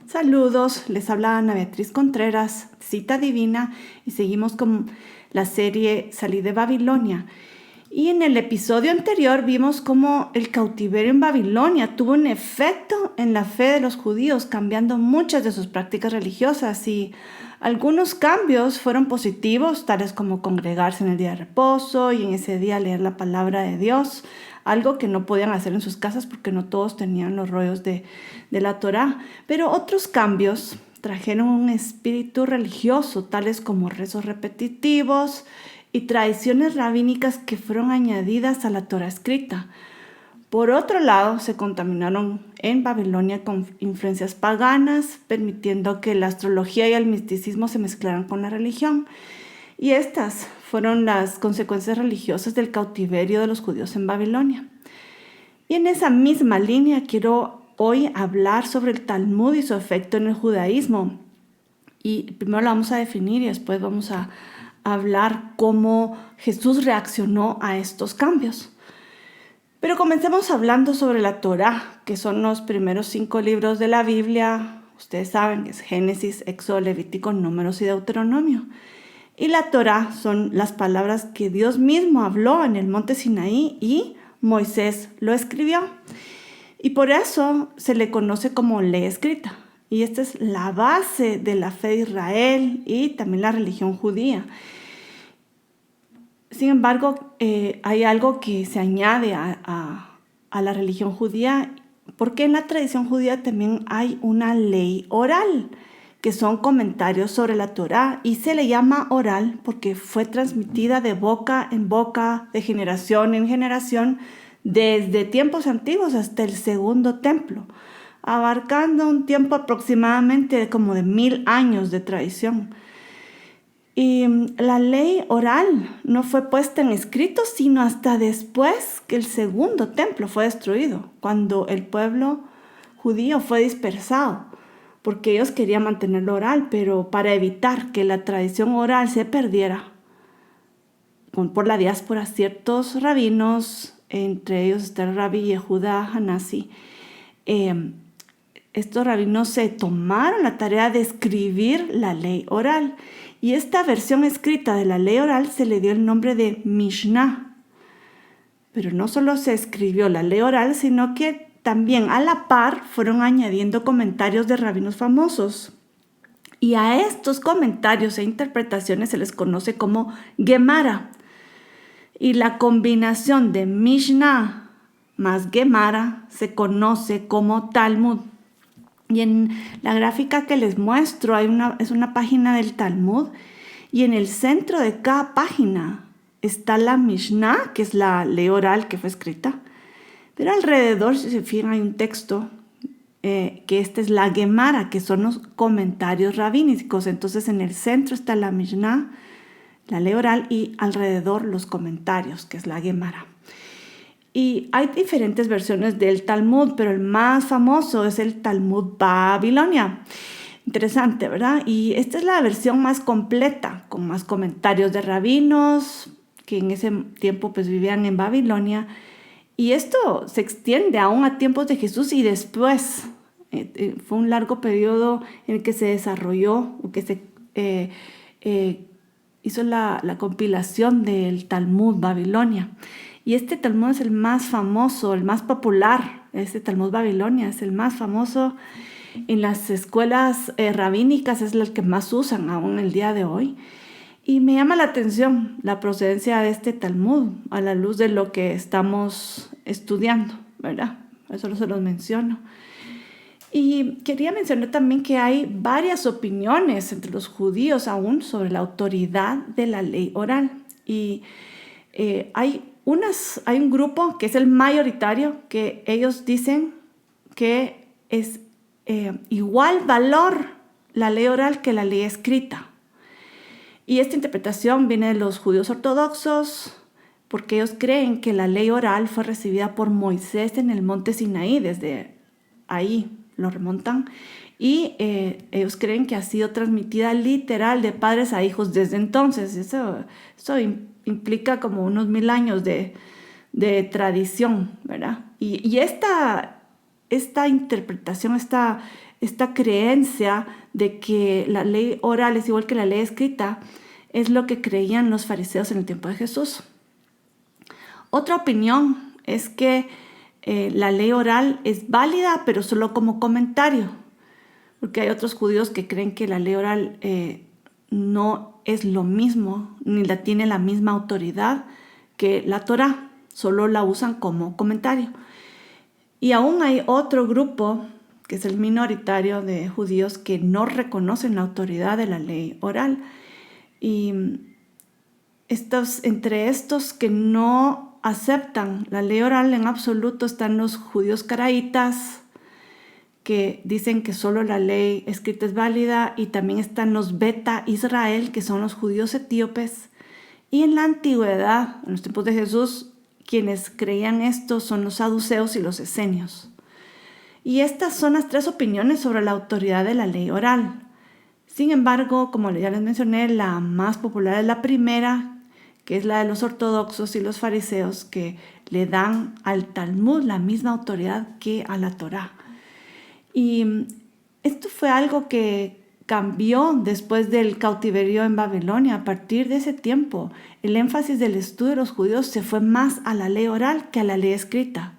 Saludos, les habla Ana Beatriz Contreras, Cita Divina, y seguimos con la serie Salí de Babilonia. Y en el episodio anterior vimos cómo el cautiverio en Babilonia tuvo un efecto en la fe de los judíos, cambiando muchas de sus prácticas religiosas, y algunos cambios fueron positivos, tales como congregarse en el día de reposo y en ese día leer la palabra de Dios, algo que no podían hacer en sus casas porque no todos tenían los rollos de la Torá. Pero otros cambios trajeron un espíritu religioso, tales como rezos repetitivos y tradiciones rabínicas que fueron añadidas a la Torá escrita. Por otro lado, se contaminaron en Babilonia con influencias paganas, permitiendo que la astrología y el misticismo se mezclaran con la religión. Y estas fueron las consecuencias religiosas del cautiverio de los judíos en Babilonia. Y en esa misma línea quiero hoy hablar sobre el Talmud y su efecto en el judaísmo. Y primero lo vamos a definir y después vamos a hablar cómo Jesús reaccionó a estos cambios. Pero comencemos hablando sobre la Torá, que son los primeros 5 libros de la Biblia. Ustedes saben que es Génesis, Éxodo, Levítico, Números y Deuteronomio. Y la Torá son las palabras que Dios mismo habló en el monte Sinaí y Moisés lo escribió. Y por eso se le conoce como ley escrita. Y esta es la base de la fe de Israel y también la religión judía. Sin embargo, hay algo que se añade a la religión judía, porque en la tradición judía también hay una ley oral, que son comentarios sobre la Torá, y se le llama oral porque fue transmitida de boca en boca, de generación en generación, desde tiempos antiguos hasta el segundo templo, abarcando un tiempo aproximadamente como de 1000 años de tradición. Y la ley oral no fue puesta en escrito sino hasta después que el segundo templo fue destruido, cuando el pueblo judío fue dispersado, porque ellos querían mantenerlo oral, pero para evitar que la tradición oral se perdiera por la diáspora, ciertos rabinos, entre ellos está el rabí Yehuda Hanasi, estos rabinos se tomaron la tarea de escribir la ley oral, y esta versión escrita de la ley oral se le dio el nombre de Mishnah. Pero no solo se escribió la ley oral, sino que también a la par fueron añadiendo comentarios de rabinos famosos. Y a estos comentarios e interpretaciones se les conoce como Gemara. Y la combinación de Mishnah más Gemara se conoce como Talmud. Y en la gráfica que les muestro es una página del Talmud, y en el centro de cada página está la Mishnah, que es la ley oral que fue escrita. Pero alrededor, si se fijan, hay un texto que esta es la Gemara, que son los comentarios rabínicos. Entonces en el centro está la Mishnah, la ley oral, y alrededor los comentarios, que es la Gemara. Y hay diferentes versiones del Talmud, pero el más famoso es el Talmud Babilonia. Interesante, ¿verdad? Y esta es la versión más completa, con más comentarios de rabinos que en ese tiempo pues vivían en Babilonia. Y esto se extiende aún a tiempos de Jesús y después. Fue un largo periodo en el que se desarrolló, o que se hizo la compilación del Talmud Babilonia. Y este Talmud es el más famoso, el más popular. Este Talmud Babilonia es el más famoso en las escuelas rabínicas, es el que más usan aún el día de hoy. Y me llama la atención la procedencia de este Talmud a la luz de lo que estamos estudiando, ¿verdad? Eso se los menciono. Y quería mencionar también que hay varias opiniones entre los judíos aún sobre la autoridad de la ley oral. Y hay un grupo que es el mayoritario, que ellos dicen que es igual valor la ley oral que la ley escrita. Y esta interpretación viene de los judíos ortodoxos, porque ellos creen que la ley oral fue recibida por Moisés en el monte Sinaí, desde ahí lo remontan, y ellos creen que ha sido transmitida literal de padres a hijos desde entonces. Eso implica como unos 1000 años de tradición, ¿verdad? Y esta interpretación, esta esta creencia de que la ley oral es igual que la ley escrita es lo que creían los fariseos en el tiempo de Jesús. Otra opinión es que la ley oral es válida, pero solo como comentario, porque hay otros judíos que creen que la ley oral no es lo mismo, ni tiene la misma autoridad que la Torá, solo la usan como comentario. Y aún hay otro grupo, que es el minoritario de judíos, que no reconocen la autoridad de la ley oral. Y entre estos que no aceptan la ley oral en absoluto están los judíos caraítas, que dicen que solo la ley escrita es válida, y también están los Beta Israel, que son los judíos etíopes. Y en la antigüedad, en los tiempos de Jesús, quienes creían esto son los saduceos y los esenios. Y estas son las tres opiniones sobre la autoridad de la ley oral. Sin embargo, como ya les mencioné, la más popular es la primera, que es la de los ortodoxos y los fariseos, que le dan al Talmud la misma autoridad que a la Torá. Y esto fue algo que cambió después del cautiverio en Babilonia. A partir de ese tiempo, el énfasis del estudio de los judíos se fue más a la ley oral que a la ley escrita.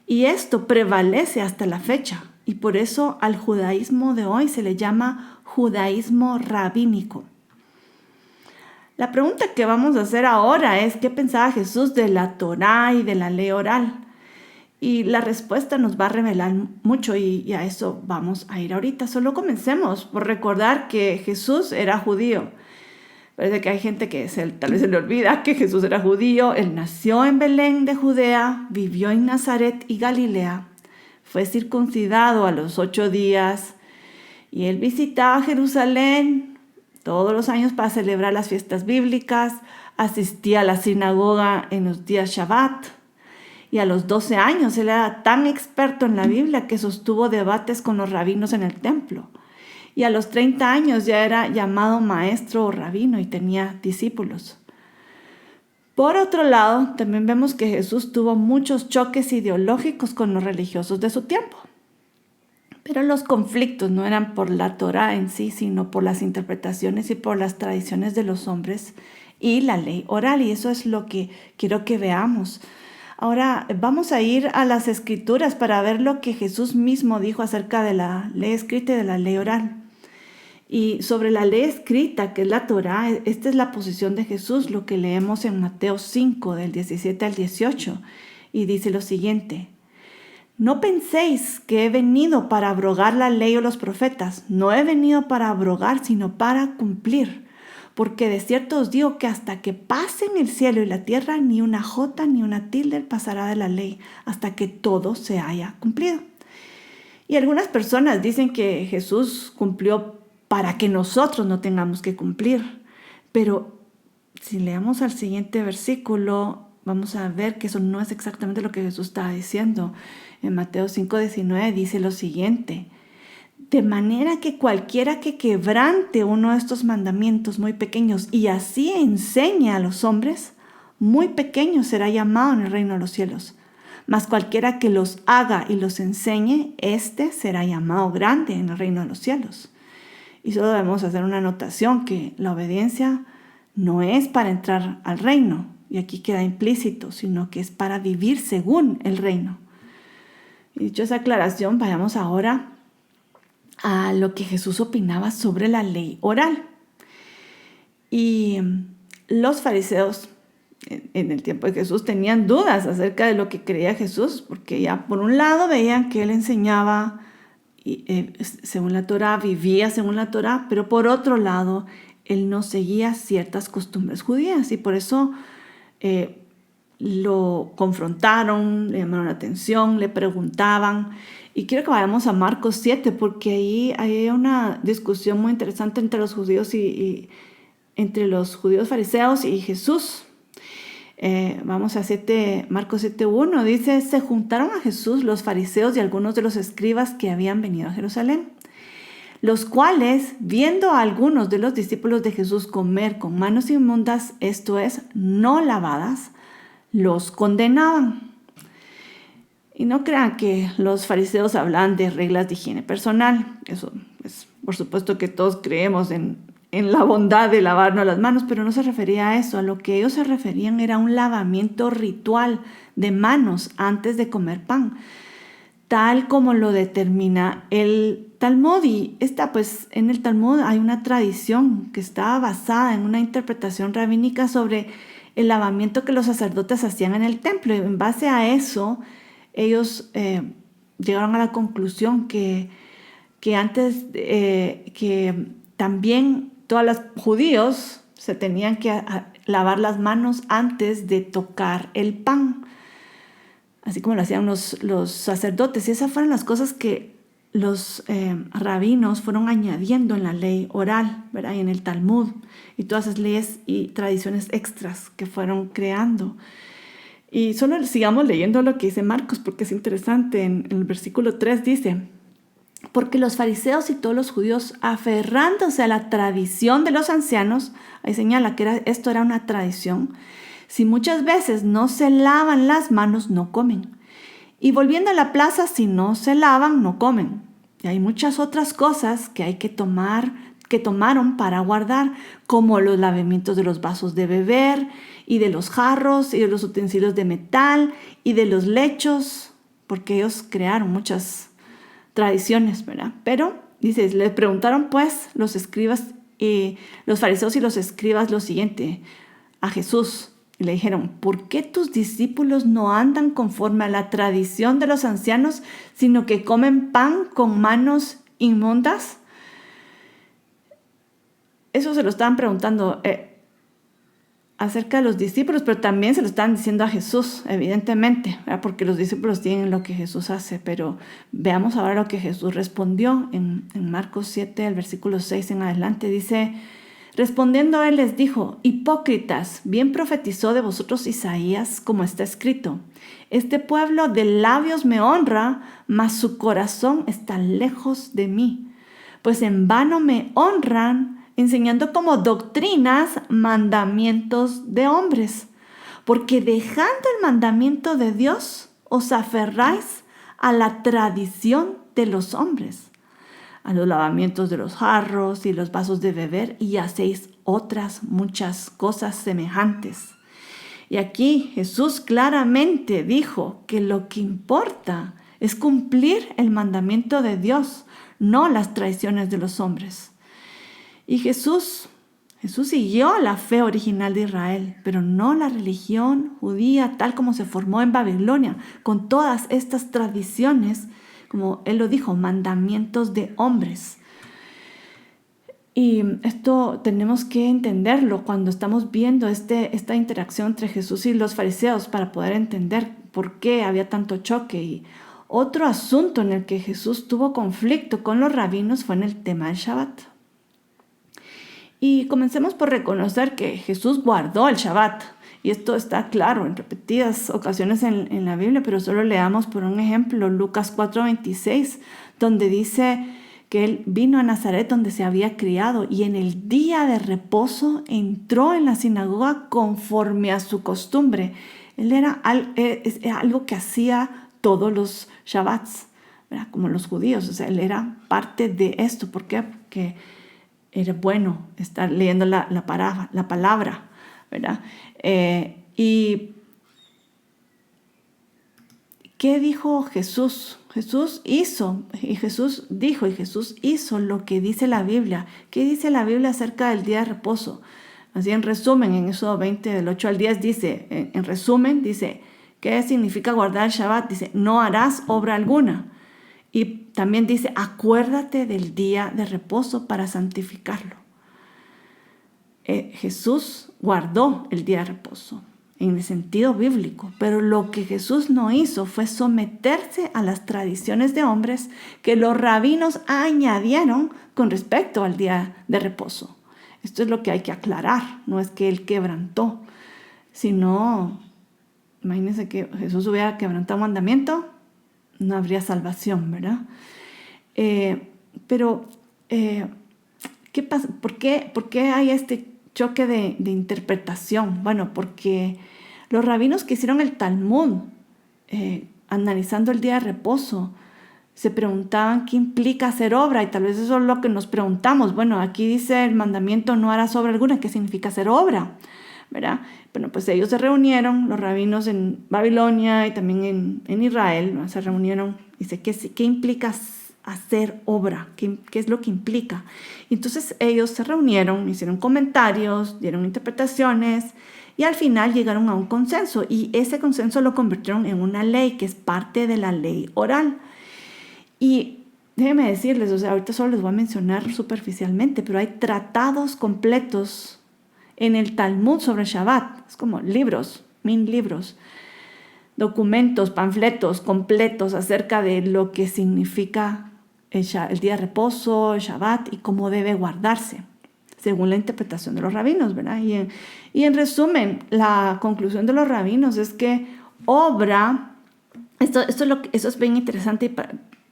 Y esto prevalece hasta la fecha. Y por eso al judaísmo de hoy se le llama judaísmo rabínico. La pregunta que vamos a hacer ahora es: ¿qué pensaba Jesús de la Torá y de la ley oral? Y la respuesta nos va a revelar mucho, y a eso vamos a ir ahorita. Solo comencemos por recordar que Jesús era judío. Parece que hay gente que tal vez se le olvida que Jesús era judío. Él nació en Belén de Judea, vivió en Nazaret y Galilea, fue circuncidado a los 8 días y él visitaba Jerusalén todos los años para celebrar las fiestas bíblicas, asistía a la sinagoga en los días Shabbat. Y a los 12 años él era tan experto en la Biblia que sostuvo debates con los rabinos en el templo. Y a los 30 años ya era llamado maestro o rabino y tenía discípulos. Por otro lado, también vemos que Jesús tuvo muchos choques ideológicos con los religiosos de su tiempo. Pero los conflictos no eran por la Torá en sí, sino por las interpretaciones y por las tradiciones de los hombres y la ley oral. Y eso es lo que quiero que veamos. Ahora vamos a ir a las Escrituras para ver lo que Jesús mismo dijo acerca de la ley escrita y de la ley oral. Y sobre la ley escrita, que es la Torá, esta es la posición de Jesús, lo que leemos en Mateo 5, del 17 al 18. Y dice lo siguiente: no penséis que he venido para abrogar la ley o los profetas. No he venido para abrogar, sino para cumplir. Porque de cierto os digo que hasta que pasen el cielo y la tierra, ni una jota ni una tilde pasará de la ley, hasta que todo se haya cumplido. Y algunas personas dicen que Jesús cumplió para que nosotros no tengamos que cumplir. Pero si leemos al siguiente versículo, vamos a ver que eso no es exactamente lo que Jesús estaba diciendo. En Mateo 5:19 dice lo siguiente: de manera que cualquiera que quebrante uno de estos mandamientos muy pequeños y así enseñe a los hombres, muy pequeño será llamado en el reino de los cielos. Mas cualquiera que los haga y los enseñe, éste será llamado grande en el reino de los cielos. Y solo debemos hacer una anotación, que la obediencia no es para entrar al reino, y aquí queda implícito, sino que es para vivir según el reino. Y dicho esa aclaración, vayamos ahora a lo que Jesús opinaba sobre la ley oral. Y los fariseos en el tiempo de Jesús tenían dudas acerca de lo que creía Jesús, porque ya por un lado veían que él enseñaba según la Torá, vivía según la Torá, pero por otro lado él no seguía ciertas costumbres judías, y por eso lo confrontaron, le llamaron la atención, le preguntaban. Y quiero que vayamos a Marcos 7, porque ahí hay una discusión muy interesante entre los judíos y entre los judíos fariseos y Jesús. Vamos a Marcos 7:1, dice: se juntaron a Jesús los fariseos y algunos de los escribas que habían venido a Jerusalén, los cuales, viendo a algunos de los discípulos de Jesús comer con manos inmundas, esto es, no lavadas, los condenaban. Y no crean que los fariseos hablan de reglas de higiene personal. Eso es, por supuesto que todos creemos en la bondad de lavarnos las manos, pero no se refería a eso. A lo que ellos se referían era un lavamiento ritual de manos antes de comer pan, tal como lo determina el Talmud. Y pues en el Talmud hay una tradición que está basada en una interpretación rabínica sobre el lavamiento que los sacerdotes hacían en el templo. Y en base a eso, ellos llegaron a la conclusión que también todos los judíos se tenían que lavar las manos antes de tocar el pan, así como lo hacían los sacerdotes. Y esas fueron las cosas que los rabinos fueron añadiendo en la ley oral, ¿verdad? Y en el Talmud, y todas esas leyes y tradiciones extras que fueron creando. Y solo sigamos leyendo lo que dice Marcos, porque es interesante. En el versículo 3 dice: porque los fariseos y todos los judíos, aferrándose a la tradición de los ancianos, ahí señala que esto era una tradición, si muchas veces no se lavan las manos, no comen. Y volviendo a la plaza, si no se lavan, no comen. Y hay muchas otras cosas que tomaron para guardar, como los lavamientos de los vasos de beber, y de los jarros, y de los utensilios de metal, y de los lechos, porque ellos crearon muchas tradiciones, ¿verdad? Pero, dice, le preguntaron pues los fariseos y los escribas lo siguiente a Jesús. Y le dijeron: ¿por qué tus discípulos no andan conforme a la tradición de los ancianos, sino que comen pan con manos inmundas? Eso se lo estaban preguntando acerca de los discípulos, pero también se lo estaban diciendo a Jesús, evidentemente, ¿verdad? Porque los discípulos tienen lo que Jesús hace. Pero veamos ahora lo que Jesús respondió en Marcos 7, el versículo 6 en adelante. Dice: respondiendo él les dijo: hipócritas, bien profetizó de vosotros Isaías, como está escrito: este pueblo de labios me honra, mas su corazón está lejos de mí. Pues en vano me honran, enseñando como doctrinas mandamientos de hombres. Porque dejando el mandamiento de Dios, os aferráis a la tradición de los hombres, a los lavamientos de los jarros y los vasos de beber, y hacéis otras muchas cosas semejantes. Y aquí Jesús claramente dijo que lo que importa es cumplir el mandamiento de Dios, no las tradiciones de los hombres. Y Jesús siguió la fe original de Israel, pero no la religión judía tal como se formó en Babilonia, con todas estas tradiciones, como él lo dijo, mandamientos de hombres. Y esto tenemos que entenderlo cuando estamos viendo esta interacción entre Jesús y los fariseos, para poder entender por qué había tanto choque. Y otro asunto en el que Jesús tuvo conflicto con los rabinos fue en el tema del Shabbat. Y comencemos por reconocer que Jesús guardó el Shabbat. Y esto está claro en repetidas ocasiones en la Biblia, pero solo leamos por un ejemplo Lucas 4:26, donde dice que él vino a Nazaret, donde se había criado, y en el día de reposo entró en la sinagoga conforme a su costumbre. Él era algo que hacía todos los Shabbats, ¿verdad? Como los judíos. O sea, él era parte de esto. ¿Por qué? Porque era bueno estar leyendo la palabra, ¿verdad? ¿Y qué dijo Jesús? Jesús hizo lo que dice la Biblia. ¿Qué dice la Biblia acerca del día de reposo? Así en resumen, en Éxodo 20, del 8 al 10, dice, en resumen, dice, ¿qué significa guardar el Shabbat? Dice: no harás obra alguna. Y también dice: acuérdate del día de reposo para santificarlo. Jesús guardó el día de reposo en el sentido bíblico, pero lo que Jesús no hizo fue someterse a las tradiciones de hombres que los rabinos añadieron con respecto al día de reposo. Esto es lo que hay que aclarar. No es que él quebrantó, sino, imagínense que Jesús hubiera quebrantado un mandamiento, no habría salvación, ¿verdad? Pero, ¿qué pasa? ¿Por qué hay este choque de interpretación? Bueno, porque los rabinos que hicieron el Talmud analizando el día de reposo, se preguntaban qué implica hacer obra, y tal vez eso es lo que nos preguntamos. Bueno, aquí dice el mandamiento: no harás obra alguna. ¿Qué significa hacer obra? ¿Verdad? Bueno, pues ellos se reunieron, los rabinos en Babilonia y también en Israel, ¿no? Se reunieron y dice: ¿qué implica hacer obra? ¿Qué es lo que implica? Y entonces ellos se reunieron, hicieron comentarios, dieron interpretaciones y al final llegaron a un consenso, y ese consenso lo convirtieron en una ley que es parte de la ley oral. Y déjenme decirles, o sea, ahorita solo les voy a mencionar superficialmente, pero hay tratados completos en el Talmud sobre Shabbat. Es como libros, 1000 libros, documentos, panfletos completos acerca de lo que significa el día de reposo, el Shabbat, y cómo debe guardarse, según la interpretación de los rabinos, ¿verdad? Y en resumen, la conclusión de los rabinos es que obra, eso es bien interesante y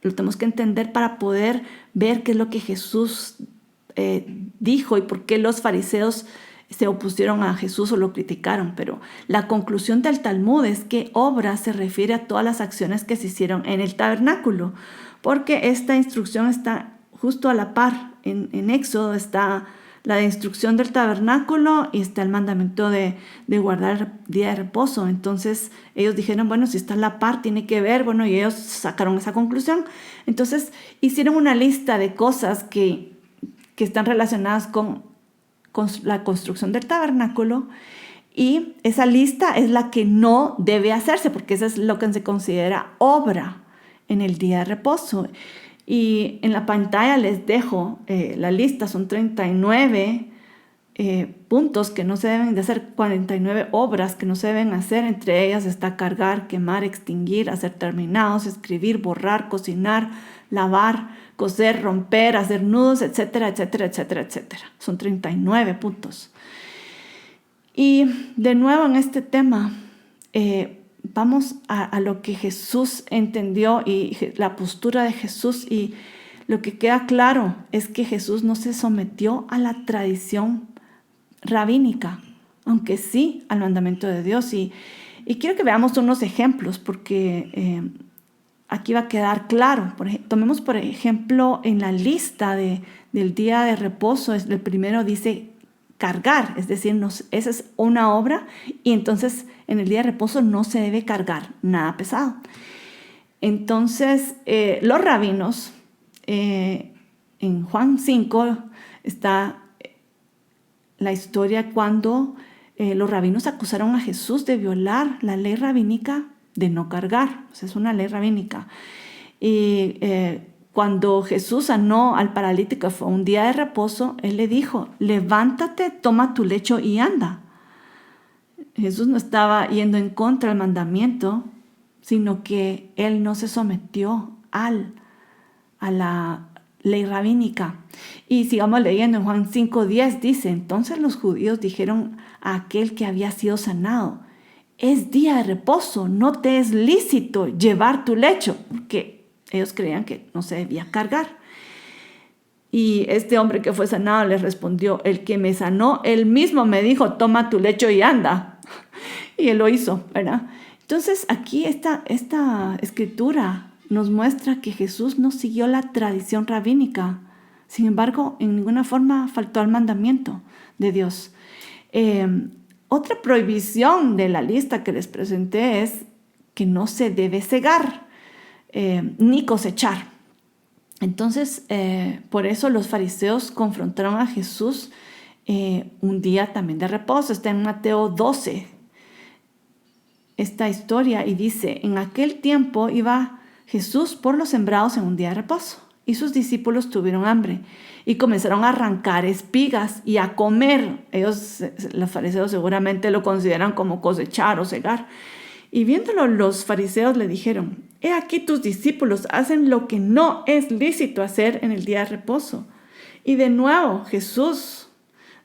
lo tenemos que entender para poder ver qué es lo que Jesús dijo y por qué los fariseos se opusieron a Jesús o lo criticaron. Pero la conclusión del Talmud es que obra se refiere a todas las acciones que se hicieron en el tabernáculo, porque esta instrucción está justo a la par. En Éxodo está la instrucción del tabernáculo y está el mandamiento de guardar el día de reposo. Entonces ellos dijeron, bueno, si está a la par, tiene que ver. Bueno, y ellos sacaron esa conclusión. Entonces hicieron una lista de cosas que están relacionadas con la construcción del tabernáculo, y esa lista es la que no debe hacerse, porque eso es lo que se considera obra en el día de reposo. Y en la pantalla les dejo la lista. Son 39 puntos que no se deben de hacer, 49 obras que no se deben hacer. Entre ellas está cargar, quemar, extinguir, hacer terminados, escribir, borrar, cocinar, lavar, coser, romper, hacer nudos, etcétera, etcétera, etcétera, etcétera. Son 39 puntos. Y de nuevo en este tema, vamos a lo que Jesús entendió y la postura de Jesús, y lo que queda claro es que Jesús no se sometió a la tradición rabínica, aunque sí al mandamiento de Dios. Y quiero que veamos unos ejemplos, porque aquí va a quedar claro. Tomemos por ejemplo en la lista del día de reposo, el primero dice cargar, es decir, esa es una obra, y entonces en el día de reposo no se debe cargar nada pesado. Entonces los rabinos, en Juan 5 está la historia cuando los rabinos acusaron a Jesús de violar la ley rabínica de no cargar. O sea, es una ley rabínica. Y cuando Jesús sanó al paralítico, fue un día de reposo, él le dijo: levántate, toma tu lecho y anda. Jesús no estaba yendo en contra del mandamiento, sino que él no se sometió a la ley rabínica. Y sigamos leyendo en Juan 5:10, dice: entonces los judíos dijeron a aquel que había sido sanado: es día de reposo, no te es lícito llevar tu lecho, porque ellos creían que no se debía cargar. Y este hombre que fue sanado les respondió: el que me sanó, él mismo me dijo, toma tu lecho y anda. Y él lo hizo, ¿verdad? Entonces aquí esta escritura nos muestra que Jesús no siguió la tradición rabínica. Sin embargo, en ninguna forma faltó al mandamiento de Dios. Otra prohibición de la lista que les presenté es que no se debe cegar ni cosechar. Entonces, por eso los fariseos confrontaron a Jesús un día también de reposo. Está en Mateo 12 esta historia, y dice: en aquel tiempo iba Jesús por los sembrados en un día de reposo, y sus discípulos tuvieron hambre y comenzaron a arrancar espigas y a comer. Ellos, los fariseos, seguramente lo consideran como cosechar o cegar. Y viéndolo, los fariseos le dijeron: he aquí tus discípulos hacen lo que no es lícito hacer en el día de reposo. Y de nuevo Jesús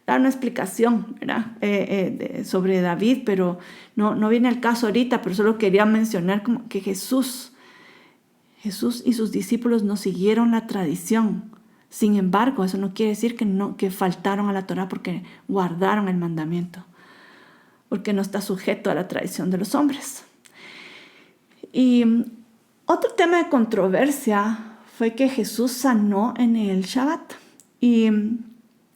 da una explicación, ¿verdad? Sobre David, pero no viene al caso ahorita, pero solo quería mencionar como que Jesús y sus discípulos no siguieron la tradición. Sin embargo, eso no quiere decir que faltaron a la Torá, porque guardaron el mandamiento, porque no está sujeto a la tradición de los hombres. Y otro tema de controversia fue que Jesús sanó en el Shabbat. Y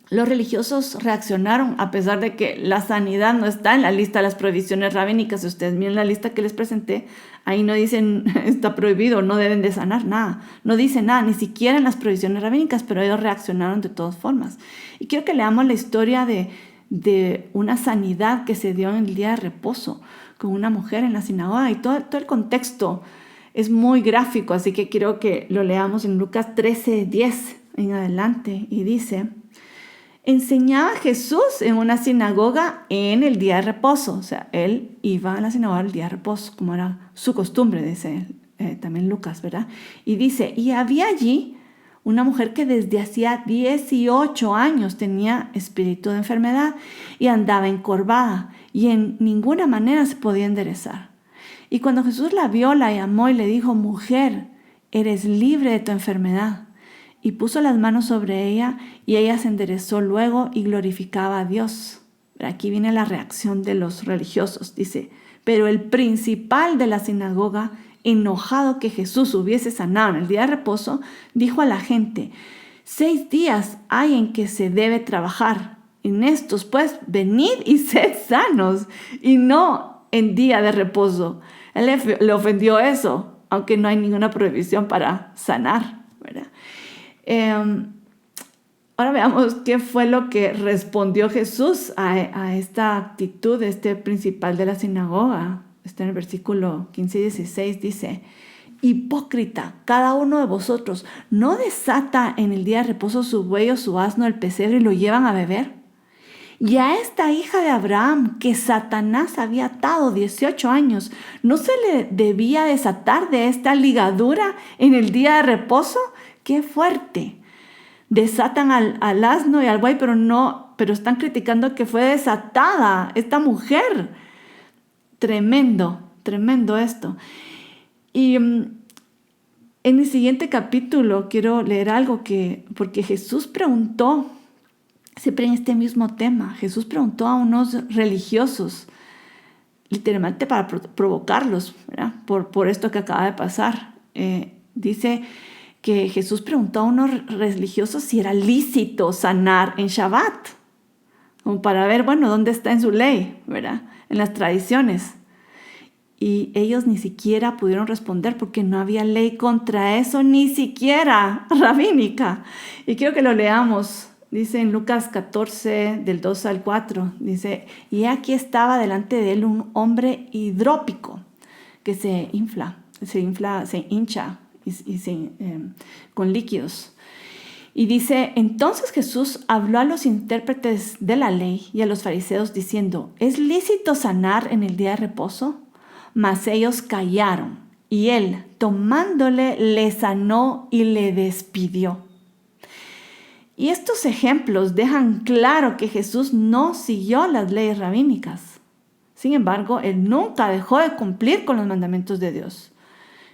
los religiosos reaccionaron, a pesar de que la sanidad no está en la lista de las prohibiciones rabínicas. Si ustedes miren la lista que les presenté, ahí no dicen está prohibido, no deben de sanar, nada. No dice nada, ni siquiera en las prohibiciones rabínicas, pero ellos reaccionaron de todas formas. Y quiero que leamos la historia de una sanidad que se dio en el día de reposo con una mujer en la sinagoga. Y todo el contexto es muy gráfico, así que quiero que lo leamos en Lucas 13:10 en adelante. Y dice: enseñaba Jesús en una sinagoga en el día de reposo. O sea, él iba a la sinagoga el día de reposo, como era su costumbre, dice también Lucas, ¿verdad? Y dice, y había allí una mujer que desde hacía 18 años tenía espíritu de enfermedad y andaba encorvada y en ninguna manera se podía enderezar. Y cuando Jesús la vio, la llamó y le dijo, mujer, eres libre de tu enfermedad. Y puso las manos sobre ella y ella se enderezó luego y glorificaba a Dios. Aquí viene la reacción de los religiosos. Dice, pero el principal de la sinagoga, enojado que Jesús hubiese sanado en el día de reposo, dijo a la gente, 6 días hay en que se debe trabajar. En estos, pues, venid y sed sanos, y no en día de reposo. Él le ofendió eso, aunque no hay ninguna prohibición para sanar, ¿verdad? Ahora veamos qué fue lo que respondió Jesús a esta actitud de este principal de la sinagoga. Está en el versículo 15 y 16, dice, hipócrita, cada uno de vosotros no desata en el día de reposo su buey o su asno del pesebre y lo llevan a beber. Y a esta hija de Abraham, que Satanás había atado 18 años, ¿no se le debía desatar de esta ligadura en el día de reposo? ¡Qué fuerte! Desatan al asno y al buey, pero están criticando que fue desatada esta mujer. Tremendo esto. Y en el siguiente capítulo quiero leer algo porque Jesús preguntó, siempre en este mismo tema, Jesús preguntó a unos religiosos, literalmente para provocarlos, ¿verdad? Por esto que acaba de pasar. Dice que Jesús preguntó a unos religiosos si era lícito sanar en Shabbat, como para ver, bueno, dónde está en su ley, ¿verdad? En las tradiciones. Y ellos ni siquiera pudieron responder porque no había ley contra eso, ni siquiera rabínica. Y quiero que lo leamos. Dice en Lucas 14, del 2 al 4, dice, y aquí estaba delante de él un hombre hidrópico que se hincha con líquidos. Y dice, entonces Jesús habló a los intérpretes de la ley y a los fariseos diciendo, ¿es lícito sanar en el día de reposo? Mas ellos callaron, y él, tomándole, le sanó y le despidió. Y estos ejemplos dejan claro que Jesús no siguió las leyes rabínicas. Sin embargo, él nunca dejó de cumplir con los mandamientos de Dios.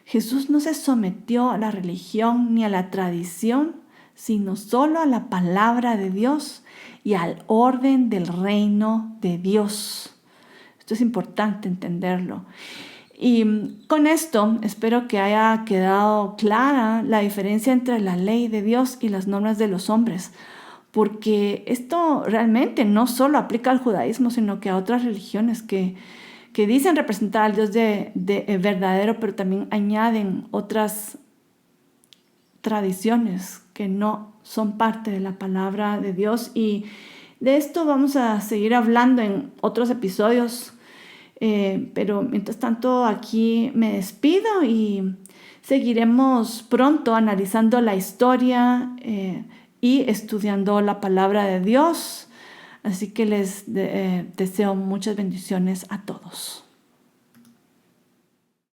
Jesús no se sometió a la religión ni a la tradición, sino solo a la palabra de Dios y al orden del reino de Dios. Esto es importante entenderlo. Y con esto espero que haya quedado clara la diferencia entre la ley de Dios y las normas de los hombres, porque esto realmente no solo aplica al judaísmo, sino que a otras religiones que dicen representar al Dios de verdadero, pero también añaden otras tradiciones que no son parte de la palabra de Dios. Y de esto vamos a seguir hablando en otros episodios. Pero mientras tanto aquí me despido y seguiremos pronto analizando la historia y estudiando la palabra de Dios. Así que les deseo muchas bendiciones a todos.